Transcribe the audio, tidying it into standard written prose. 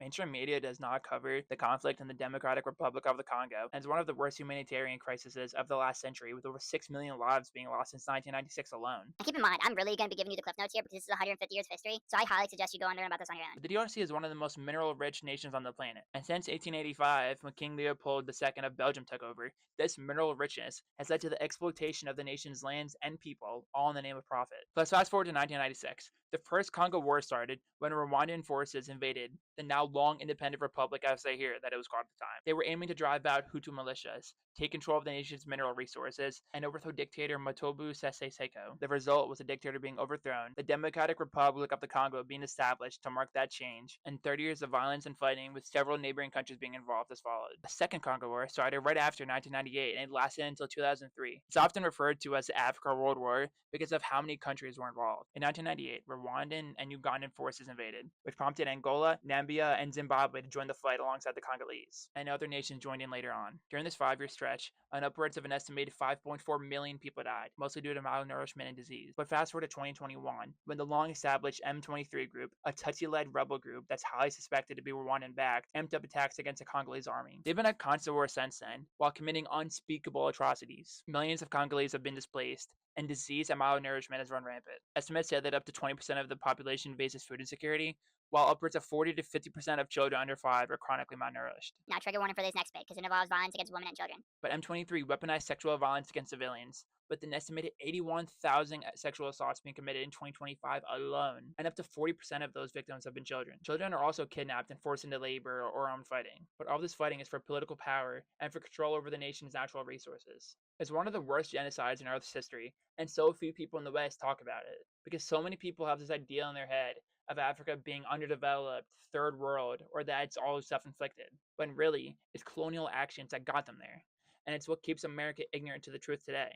Mainstream media does not cover the conflict in the Democratic Republic of the Congo, and is one of the worst humanitarian crises of the last century, with over 6 million lives being lost since 1996 alone. And keep in mind, I'm really going to be giving you the cliff notes here because this is 150 years of history, so I highly suggest you go and learn about this on your own. The DRC is one of the most mineral-rich nations on the planet, and since 1885, when King Leopold II of Belgium took over, this mineral richness has led to the exploitation of the nation's lands and people, all in the name of profit. Let's fast forward to 1996. The first Congo War started when Rwandan forces invaded the now long independent republic of Zaire that it was called at the time. They were aiming to drive out Hutu militias, take control of the nation's mineral resources, and overthrow dictator Mobutu Sese Seko. The result was the dictator being overthrown, the Democratic Republic of the Congo being established to mark that change, and 30 years of violence and fighting with several neighboring countries being involved has followed. The Second Congo War started right after 1998 and it lasted until 2003. It's often referred to as the Africa World War because of how many countries were involved. In 1998, Rwandan and Ugandan forces invaded, which prompted Angola, Namibia, and Zimbabwe to join the fight alongside the Congolese, and other nations joined in later on. During this 5-year stretch, upwards of an estimated 5.4 million people died, mostly due to malnourishment and disease. But fast forward to 2021, when the long-established M23 group, a Tutsi-led rebel group that's highly suspected to be Rwandan-backed, amped up attacks against the Congolese army. They've been at constant war since then, while committing unspeakable atrocities. Millions of Congolese have been displaced, and disease and malnourishment has run rampant. Estimates say that up to 20% of the population faces food insecurity, while upwards of 40 to 50% of children under 5 are chronically malnourished. Now, trigger warning for this next bit because it involves violence against women and children. But M23 weaponized sexual violence against civilians, with an estimated 81,000 sexual assaults being committed in 2025 alone, and up to 40% of those victims have been children. Children are also kidnapped and forced into labor or armed fighting, but all this fighting is for political power and for control over the nation's natural resources. It's one of the worst genocides in Earth's history, and so few people in the West talk about it, because so many people have this idea in their head of Africa being underdeveloped, third world, or that it's all self-inflicted, when really, it's colonial actions that got them there, and it's what keeps America ignorant to the truth today.